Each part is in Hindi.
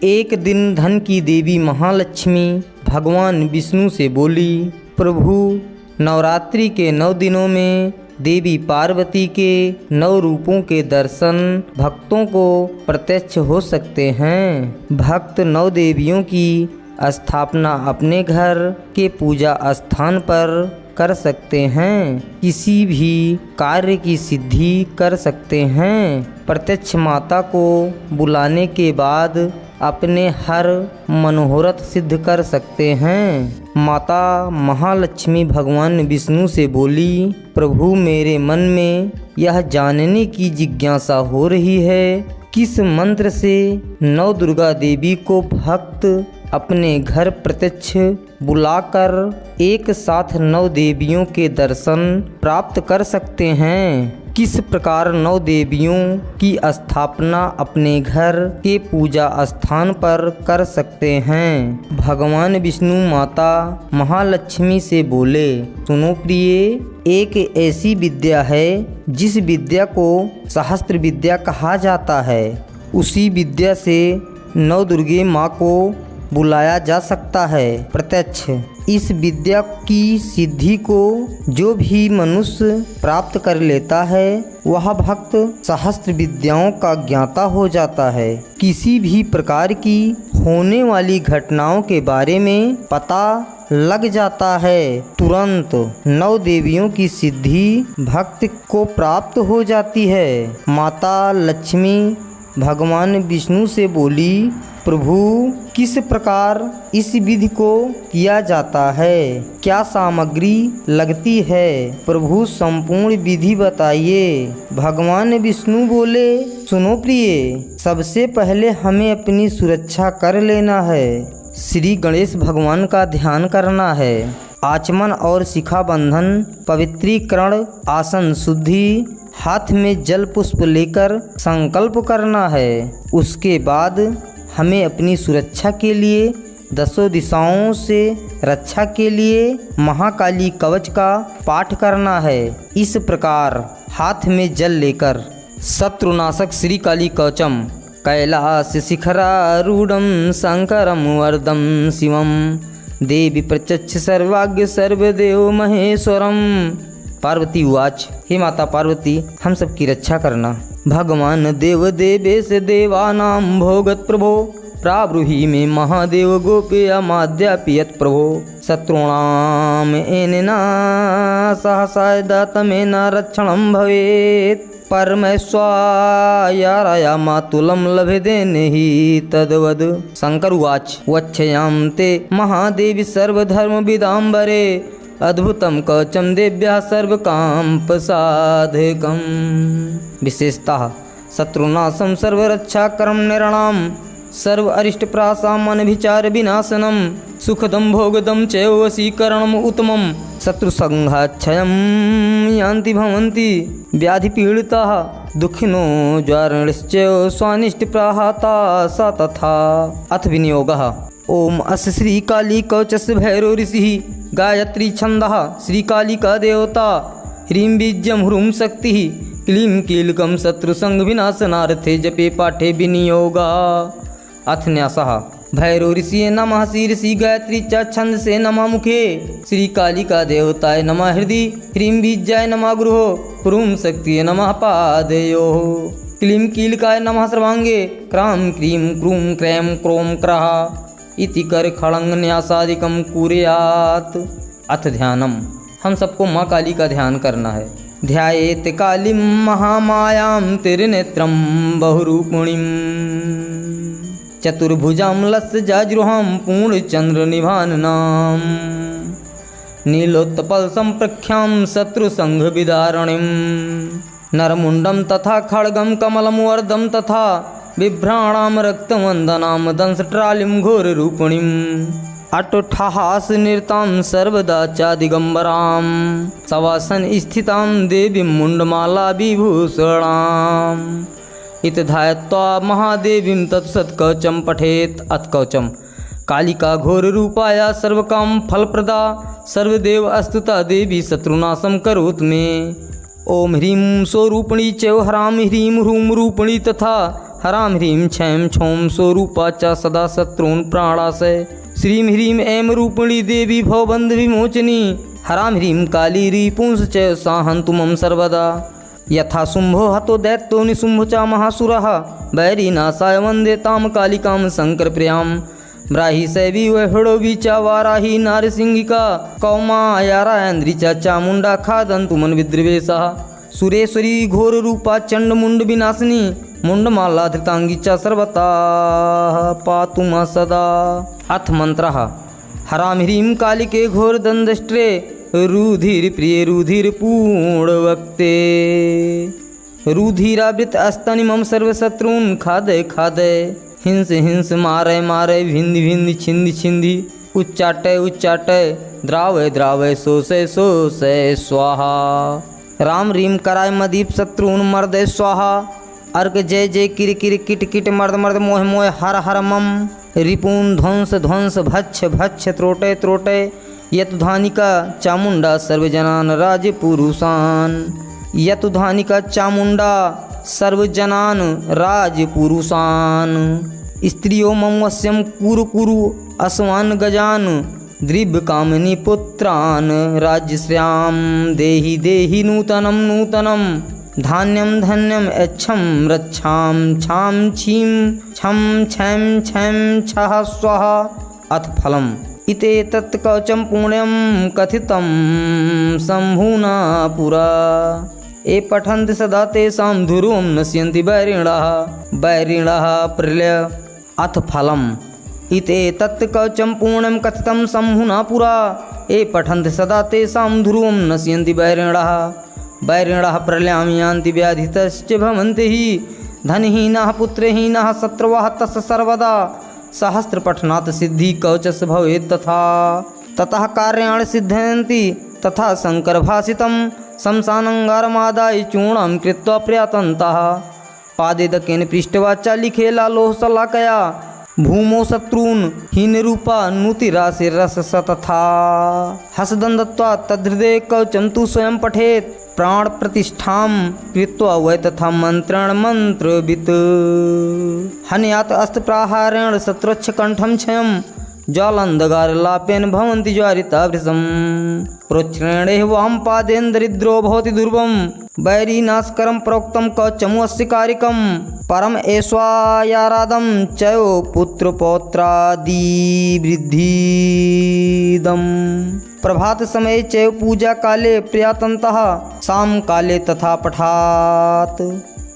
एक दिन धन की देवी महालक्ष्मी भगवान विष्णु से बोली, प्रभु नवरात्रि के 9 दिनों में देवी पार्वती के 9 रूपों के दर्शन भक्तों को प्रत्यक्ष हो सकते हैं। भक्त 9 देवियों की स्थापना अपने घर के पूजा स्थान पर कर सकते हैं, किसी भी कार्य की सिद्धि कर सकते हैं। प्रत्यक्ष माता को बुलाने के बाद अपने हर मनोरथ सिद्ध कर सकते हैं। माता महालक्ष्मी भगवान विष्णु से बोली, प्रभु मेरे मन में यह जानने की जिज्ञासा हो रही है, किस मंत्र से 9 दुर्गा देवी को भक्त अपने घर प्रत्यक्ष बुलाकर एक साथ 9 देवियों के दर्शन प्राप्त कर सकते हैं। किस प्रकार 9 देवियों की स्थापना अपने घर के पूजा स्थान पर कर सकते हैं। भगवान विष्णु माता महालक्ष्मी से बोले, सुनो प्रिय, एक ऐसी विद्या है जिस विद्या को सहस्त्र विद्या कहा जाता है। उसी विद्या से 9 दुर्गे माँ को बुलाया जा सकता है प्रत्यक्ष। इस विद्या की सिद्धि को जो भी मनुष्य प्राप्त कर लेता है वह भक्त सहस्त्र विद्याओं का ज्ञाता हो जाता है। किसी भी प्रकार की होने वाली घटनाओं के बारे में पता लग जाता है। तुरंत 9 देवियों की सिद्धि भक्त को प्राप्त हो जाती है। माता लक्ष्मी भगवान विष्णु से बोली, प्रभु किस प्रकार इस विधि को किया जाता है, क्या सामग्री लगती है, प्रभु संपूर्ण विधि बताइए। भगवान विष्णु बोले, सुनो प्रिय, सबसे पहले हमें अपनी सुरक्षा कर लेना है। श्री गणेश भगवान का ध्यान करना है। आचमन और शिखा बंधन, पवित्रीकरण, आसन शुद्धि, हाथ में जल पुष्प लेकर संकल्प करना है। उसके बाद हमें अपनी सुरक्षा के लिए 10 दिशाओं से रक्षा के लिए महाकाली कवच का पाठ करना है। इस प्रकार हाथ में जल लेकर शत्रुनाशक श्री काली कवचम कैलाश शिखरारूढ़ं शंकरं वरदं शिवं देवी प्रत्यक्ष सर्वाग्य सर्वदेव महेश्वरम। पार्वती उवाच, हे माता पार्वती, हम सब की रक्षा करना। भगवान देव देवेश देवानां भोगत प्रभो प्राब्रूहि मे महादेव गोप्यमाद्यापियत प्रभो शत्रूणाम एनेना सहसायदा तमेन रक्षणं भवेत् परमेश्वराया मातुलं लभेदेन हि तद्वद। शंकर उवाच, वक्षयां ते महादेवी सर्वधर्मविदाम्बरे अद्भुतं कवचं देव्याः सर्वकामप्रसाधकम्। विशेषतः शत्रुनाशं सर्वरक्षाकरं नृणां सर्व अरिष्टप्रासामनभिचार विनाशनं सुखदं भोगदं च वशीकरणम् उत्तमं शत्रुसंहाक्षयं यान्ति भवन्ति व्याधिपीडिताः दुःखिनो ज्वारणश्च स्वानिष्टप्राहता स तथा। अथ विनियोगः। ओम अस्य श्री काली कवचस्य भैरव ऋषिः गायत्री छंदः श्री कालिका देवता ह्रीं बीजं ह्रूं शक्तिः क्लीं कीलकं शत्रुसंग विनाशनार्थे जपे पाठे विनियोगा। अथ न्यासः। भैरव ऋषिये नमः श्री ऋषि गायत्री च छंद से नमः मुखे श्री कालिका देवताय नमः हृदि ह्रीं बीजाय नमः गुरुः ह्रूं शक्तिये नमः पादयोः क्लीं कीलकाय नमः सर्वांगे क्रां क्रीं क्रूं क्रैं क्रों क्रः इति कर खड़ंग न्यासादिकम कुर्यात्। अथ ध्यानम। हम सबको माँ काली का ध्यान करना है। ध्यायेत कालीं महामायां तिर्नेत्रं बहुरूपिणीं चतुर्भुजां लसज्जाजुहां पूर्णचन्द्रनिभाननां नीलोत्पल संप्रख्यां शत्रुसंघविदारणीं नरमुंडं तथा खड्गं कमलं वरदं तथा बिभ्राणां रक्तवन्दनां दंशट्रालिं घोररूपिणीं अटोठाहास नृतां सर्वदा च दिगम्बरां सवासन स्थितां देवीं मुण्डमाला विभूषणाम् इत ध्यात्वा महादेवीं तत्सत्कवचं पठेत्। अथ कवचम्। कालिका घोररूपाया सर्वकाम फलप्रदा सर्वदेव अस्तुता देवी शत्रुनाशं करोतु मे। ओम ह्रीं स्वरूपिणी च ह्रां ह्रीं ह्रूं रूपिणी तथा हराम ह्रीं क्षैं क्षौं स्वरूपा च सदा शत्रून् प्राणाशय। श्रीं ह्रीं ऐं रूपिणी देवी भवबन्ध विमोचनी। हरां ह्रीं काली रिपुंस च सा हन्तु मम सर्वदा। यथा शुम्भो हतो दैत्यो निशुम्भ च महासुरः वैरीनाशाय वन्दे तां कालिकां शङ्करप्रियां। ब्राहि शैवी वैहड़ोवी च वाराही नारसिंहिका कौमायारायन्द्री च चामुण्डा खादन्तु मन्विद्रिवेशः। सुरेश्वरी घोररूपा चण्डमुण्ड विनाशिनी मुण्डमाला धृताङ्गी च सर्वथा पातु मां सदा। अथ मन्त्रः। हरां ह्रीं कालिके घोरदण्डष्ट्रे रुधिरप्रिये रुधिरपूर्णवक्ते। रुधिरावृत स्तनि मम सर्वशत्रून् खादय खादय। हिंस हिंस मारय मारय भिन्धि भिन्धि छिन्धि छिन्धि। उच्चाटय उच्चाटय द्रावय द्रावय शोषय शोषय स्वाहा। राम रीम कराय मदीप शत्रून् मर्दय स्वाहा। अर्क जय जय किर किर किट किट मर्द मर्द मोह मोह हर हर मम। रिपून् ध्वंस ध्वंस भक्ष भक्ष त्रोटय त्रोटय। यतुधानिका चामुण्डा सर्वजनान् राजपुरुषान्। यतुधानिका चामुण्डा सर्वजनान् राजपुरुषान्। स्त्रियो मम वश्यं कुरु कुरु अश्वान् गजान्। द्रिव्यकामिनी पुत्रान् राज्यश्रियां देहि देहि नूतनं नूतनं। धान्यं धन्यं यच्छं रक्षां छां छीं छं छैं छैं छः स्वाहा। अथ फलम्। इते तत् कवचं पुण्यं कथितं शम्भुना पुरा। ये पठन्ति सदा तेषां ध्रुवं नश्यन्ति वैरिणः वैरिणः प्रलय। अथ फलम्। इते तत् कवचं पुण्यं कथितं शम्भुना पुरा। ये पठन्ति सदा तेषां ध्रुवं नश्यन्ति वैरिणः वैरिणः प्रलयां यान्ति व्याधितश्च भवन्ति हि। धनहीनः पुत्रहीनः शत्रवः तस्य सर्वदा। सहस्रपठनात् सिद्धि कवचस्य भवेत् तथा। ततः कार्याणि सिद्धयन्ति तथा शङ्करभाषितं। शमशानङ्गारमादाय चूर्णं कृत्वा प्रयातन्तः। पादेदकेन पृष्ट्वा च लिखे लालोहशलाकया। भूमौ शत्रून् हीनरूपा नूतिराशिरसस तथा। हसदं दत्त्वा तद्धृदे कवचं तु स्वयं पठेत्। प्राण प्रतिष्ठां कृत्वा वै तथा मन्त्रेण मन्त्रवित्। हन्यात् अस्त्रप्रहारेण शत्रुच्छकण्ठं क्षयं। ज्वालान्धकारलापेन भवन्ति ज्वारिता वृषं। प्रोच्छ्रेणेह वाम पादेन दरिद्रो भवति दुर्गं। वैरीनाशकरं प्रोक्तं कवचमस्य कारिकं। परम ऐश्वर्यारादं चयो पुत्रपौत्रादि वृद्धिदम्। प्रभात समय चैव पूजा काले प्रयातन्तः। साम काले तथा पठात्।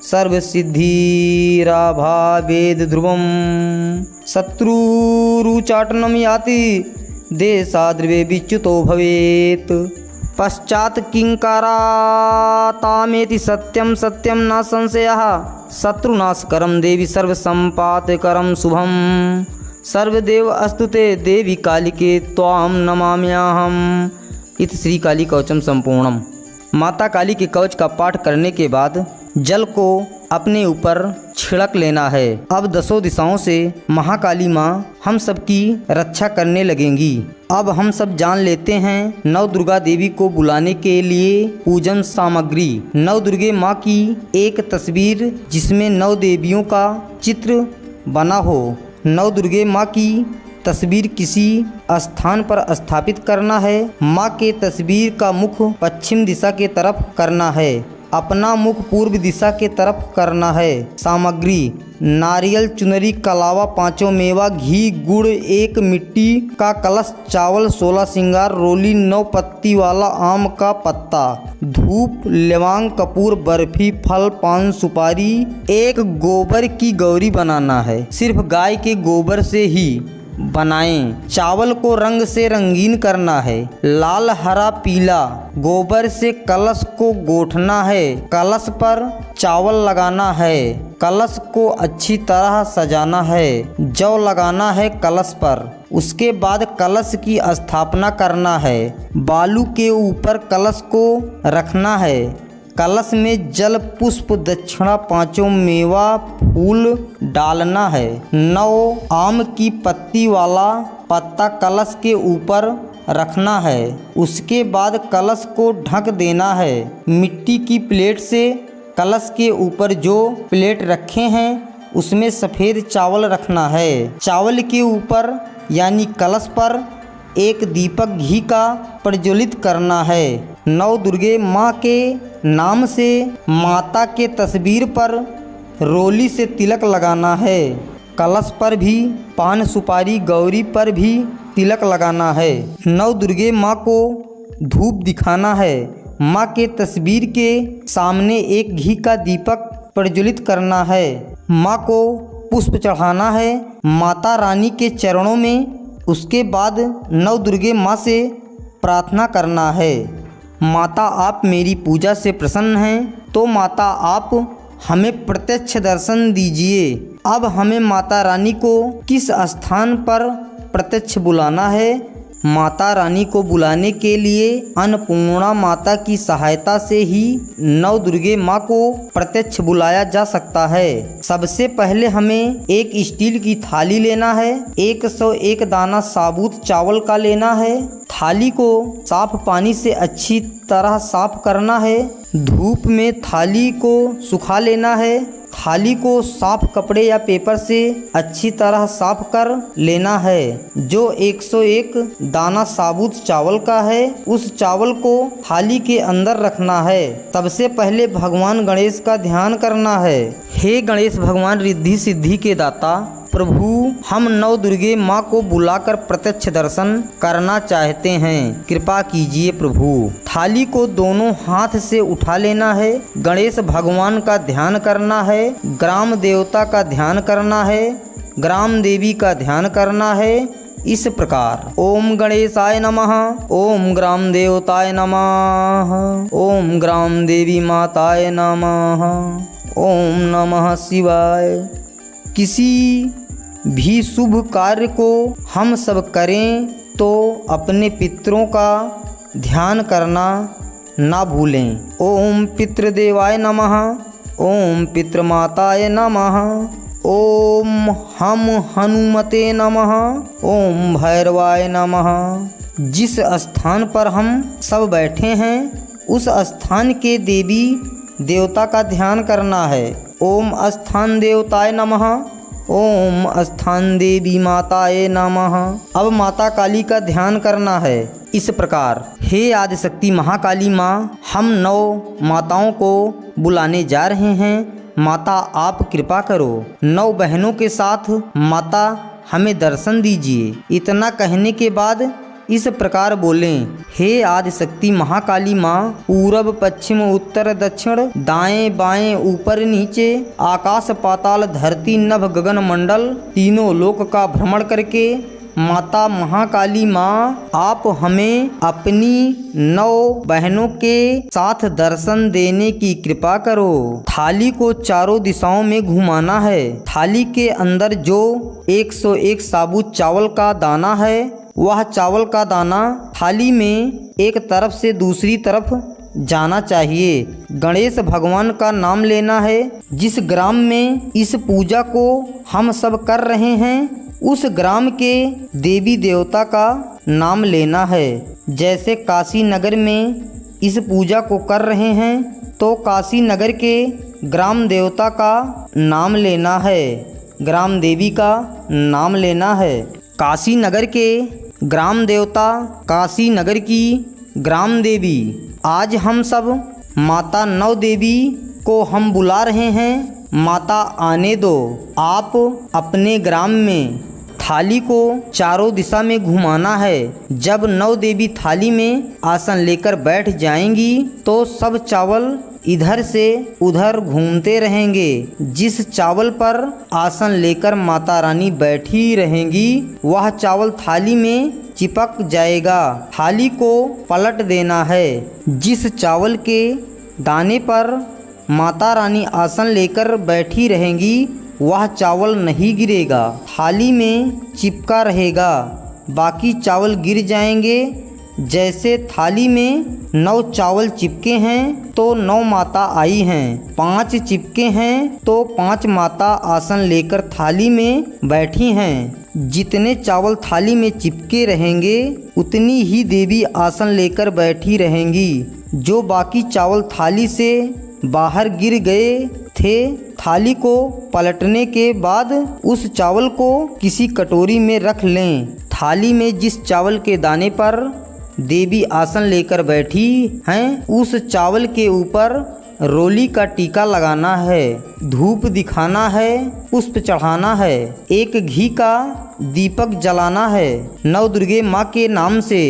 सर्वसिद्धिराभावेद ध्रुवं। शत्रुरुचाटनं याति देशाद्रवे विच्युतो भवेत्। पश्चात् किङ्कारातामेति सत्यं सत्यं न संशयः। शत्रुनाशकरं देवी सर्वसम्पातकरं शुभं। सर्वदेव अस्तुते देवी कालिके त्वां नमाम्यहम्। इति श्री काली कवचम संपूर्णम। माता काली के कवच का पाठ करने के बाद जल को अपने ऊपर छिड़क लेना है। अब 10 दिशाओं से महाकाली माँ हम सबकी रक्षा करने लगेंगी। अब हम सब जान लेते हैं नव दुर्गा देवी को बुलाने के लिए पूजन सामग्री। नव दुर्गे माँ की एक तस्वीर जिसमें 9 देवियों का चित्र बना हो। नव दुर्गे माँ की तस्वीर किसी स्थान पर स्थापित करना है। माँ के तस्वीर का मुख पश्चिम दिशा के तरफ करना है। अपना मुख पूर्व दिशा के तरफ करना है। सामग्री नारियल चुनरी कलावा 5 मेवा घी गुड़ 1 मिट्टी का कलश चावल 16 श्रृंगार रोली 9 पत्ती वाला आम का पत्ता धूप लौंग कपूर बर्फी फल पान सुपारी 1 गोबर की गौरी बनाना है। सिर्फ गाय के गोबर से ही बनाएं। चावल को रंग से रंगीन करना है। लाल हरा पीला गोबर से कलश को गोठना है। कलश पर चावल लगाना है। कलश को अच्छी तरह सजाना है। जौ लगाना है कलश पर। उसके बाद कलश की स्थापना करना है। बालू के ऊपर कलश को रखना है। कलश में जल पुष्प दक्षिणा 5 मेवा फूल डालना है। 9 आम की पत्ती वाला पत्ता कलश के ऊपर रखना है। उसके बाद कलश को ढक देना है। मिट्टी की प्लेट से कलश के ऊपर जो प्लेट रखे हैं उसमें सफ़ेद चावल रखना है। चावल के ऊपर यानी कलश पर एक दीपक घी का प्रज्वलित करना है। नौ दुर्गे माँ के नाम से माता के तस्वीर पर रोली से तिलक लगाना है। कलश पर भी, पान सुपारी गौरी पर भी तिलक लगाना है। नौ दुर्गे माँ को धूप दिखाना है। माँ के तस्वीर के सामने एक घी का दीपक प्रज्वलित करना है। माँ को पुष्प चढ़ाना है माता रानी के चरणों में। उसके बाद नौ दुर्गे माँ से प्रार्थना करना है, माता आप मेरी पूजा से प्रसन्न हैं तो माता आप हमें प्रत्यक्ष दर्शन दीजिए। अब हमें माता रानी को किस स्थान पर प्रत्यक्ष बुलाना है? माता रानी को बुलाने के लिए अन्नपूर्णा माता की सहायता से ही नौ दुर्गे माँ को प्रत्यक्ष बुलाया जा सकता है। सबसे पहले हमें एक स्टील की थाली लेना है। 101 दाना साबुत चावल का लेना है। थाली को साफ पानी से अच्छी तरह साफ करना है। धूप में थाली को सुखा लेना है। थाली को साफ कपड़े या पेपर से अच्छी तरह साफ कर लेना है। जो 101 दाना साबुत चावल का है उस चावल को थाली के अंदर रखना है। सबसे पहले भगवान गणेश का ध्यान करना है। हे गणेश भगवान रिद्धि सिद्धि के दाता प्रभु, हम नौ दुर्गे माँ को बुलाकर प्रत्यक्ष दर्शन करना चाहते हैं, कृपा कीजिए प्रभु। थाली को दोनों हाथ से उठा लेना है। गणेश भगवान का ध्यान करना है। ग्राम देवता का ध्यान करना है। ग्राम देवी का ध्यान करना है। इस प्रकार ओम गणेशाय नमः, ओम ग्राम देवताय नमः, ओम ग्राम देवी माताय नमः, ओम नमः शिवाय। किसी भी शुभ कार्य को हम सब करें तो अपने पितरों का ध्यान करना ना भूलें। ओम पितृदेवाय नमः, ओम पितृमाताय नमः, ओम हम हनुमते नमः, ओम भैरवाय नमः। जिस स्थान पर हम सब बैठे हैं उस स्थान के देवी देवता का ध्यान करना है। ओम स्थान देवताय नमः, ओम स्थान देवी माताए नमः। अब माता काली का ध्यान करना है। इस प्रकार हे आदिशक्ति महाकाली माँ, हम 9 माताओं को बुलाने जा रहे हैं। माता आप कृपा करो, 9 बहनों के साथ माता हमें दर्शन दीजिए। इतना कहने के बाद इस प्रकार बोलें, हे आदिशक्ति महाकाली माँ, पूरब पश्चिम उत्तर दक्षिण दाएं बाएं ऊपर नीचे आकाश पाताल धरती नभ गगन मंडल तीनों लोक का भ्रमण करके माता महाकाली माँ आप हमें अपनी 9 बहनों के साथ दर्शन देने की कृपा करो। थाली को चारों दिशाओं में घुमाना है। थाली के अंदर जो 101 साबुत चावल का दाना है वह चावल का दाना थाली में एक तरफ से दूसरी तरफ जाना चाहिए। गणेश भगवान का नाम लेना है। जिस ग्राम में इस पूजा को हम सब कर रहे हैं उस ग्राम के देवी देवता का नाम लेना है। जैसे काशी नगर में इस पूजा को कर रहे हैं तो काशी नगर के ग्राम देवता का नाम लेना है, ग्राम देवी का नाम लेना है। काशी नगर के ग्राम देवता, काशी नगर की ग्राम देवी। आज हम सब माता 9 देवी को हम बुला रहे हैं। माता आने दो। आप अपने ग्राम में थाली को चारों दिशा में घुमाना है। जब 9 देवी थाली में आसन लेकर बैठ जाएंगी तो सब चावल इधर से उधर घूमते रहेंगे। जिस चावल पर आसन लेकर माता रानी बैठी रहेंगी वह चावल थाली में चिपक जाएगा। थाली को पलट देना है। जिस चावल के दाने पर माता रानी आसन लेकर बैठी रहेंगी वह चावल नहीं गिरेगा, थाली में चिपका रहेगा। बाकी चावल गिर जाएंगे। जैसे थाली में 9 चावल चिपके हैं तो 9 माता आई हैं। 5 चिपके हैं तो 5 माता आसन लेकर थाली में बैठी हैं। जितने चावल थाली में चिपके रहेंगे उतनी ही देवी आसन लेकर बैठी रहेंगी। जो बाकी चावल थाली से बाहर गिर गए थे थाली को पलटने के बाद उस चावल को किसी कटोरी में रख लें। थाली में जिस चावल के दाने पर देवी आसन लेकर बैठी हैं, उस चावल के ऊपर रोली का टीका लगाना है, धूप दिखाना है, पुष्प चढ़ाना है, एक घी का दीपक जलाना है नवदुर्गे माँ के नाम से।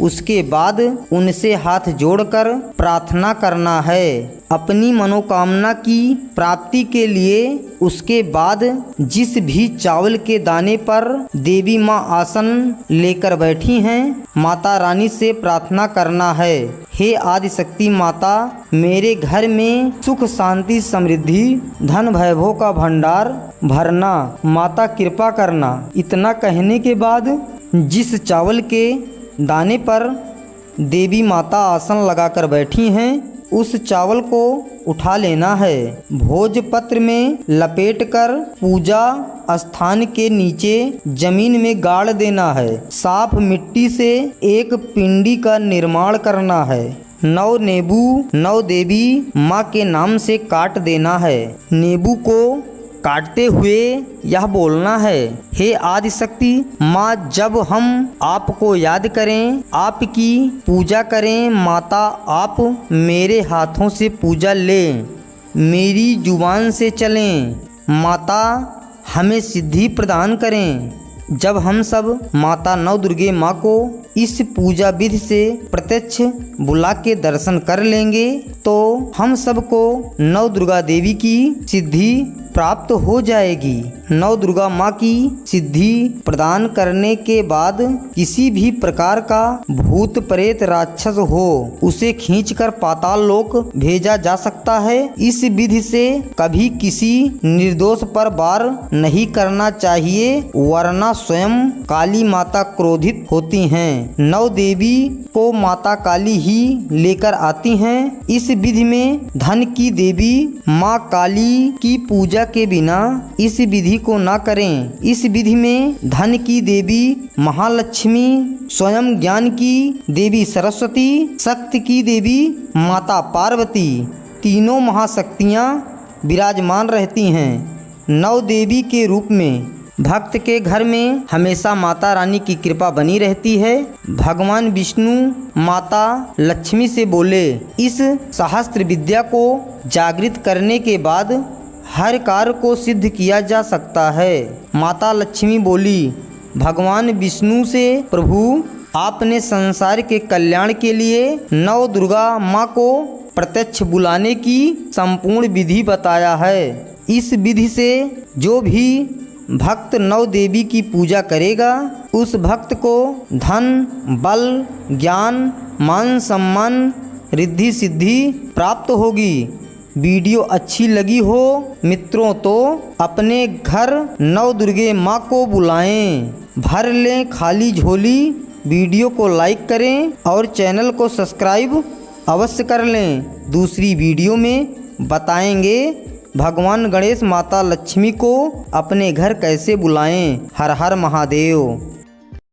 उसके बाद उनसे हाथ जोड़कर प्रार्थना करना है अपनी मनोकामना की प्राप्ति के लिए। उसके बाद जिस भी चावल के दाने पर देवी माँ आसन लेकर बैठी हैं, माता रानी से प्रार्थना करना है, हे आदिशक्ति माता, मेरे घर में सुख शांति समृद्धि धन वैभव का भंडार भरना, माता कृपा करना। इतना कहने के बाद जिस चावल के दाने पर देवी माता आसन लगाकर बैठी हैं, उस चावल को उठा लेना है, भोजपत्र में लपेटकर पूजा स्थान के नीचे जमीन में गाड़ देना है। साफ मिट्टी से एक पिंडी का निर्माण करना है। 9 नींबू 9 देवी माँ के नाम से काट देना है। नींबू को काटते हुए यह बोलना है, हे आदिशक्ति माँ, जब हम आपको याद करें, आपकी पूजा करें, माता आप मेरे हाथों से पूजा लें, मेरी जुबान से चलें, माता हमें सिद्धि प्रदान करें। जब हम सब माता नवदुर्गे माँ को इस पूजा विधि से प्रत्यक्ष बुला के दर्शन कर लेंगे तो हम सबको नवदुर्गा देवी की सिद्धि प्राप्त हो जाएगी। नवदुर्गा माँ की सिद्धि प्रदान करने के बाद किसी भी प्रकार का भूत प्रेत राक्षस हो, उसे खींचकर पाताल लोक भेजा जा सकता है। इस विधि से कभी किसी निर्दोष पर वार नहीं करना चाहिए, वरना स्वयं काली माता क्रोधित होती हैं। 9 देवी को माता काली ही लेकर आती हैं। इस विधि में धन की देवी माँ काली की पूजा के बिना इस विधि को ना करें। इस विधि में धन की देवी महालक्ष्मी, स्वयं ज्ञान की देवी सरस्वती, शक्ति की देवी माता पार्वती, तीनों महाशक्तियाँ विराजमान रहती हैं 9 देवी के रूप में। भक्त के घर में हमेशा माता रानी की कृपा बनी रहती है। भगवान विष्णु माता लक्ष्मी से बोले, इस सहस्त्र विद्या को जागृत करने के बाद हर कार्य को सिद्ध किया जा सकता है। माता लक्ष्मी बोली भगवान विष्णु से, प्रभु आपने संसार के कल्याण के लिए नव दुर्गा माँ को प्रत्यक्ष बुलाने की संपूर्ण विधि बताया है। इस विधि से जो भी भक्त 9 देवी की पूजा करेगा, उस भक्त को धन, बल, ज्ञान, मान सम्मान, रिद्धि सिद्धि प्राप्त होगी। वीडियो अच्छी लगी हो मित्रों तो अपने घर 9 दुर्गे माँ को बुलाएं, भर लें खाली झोली। वीडियो को लाइक करें और चैनल को सब्सक्राइब अवश्य कर लें। दूसरी वीडियो में बताएंगे भगवान गणेश माता लक्ष्मी को अपने घर कैसे बुलाएं। हर हर महादेव।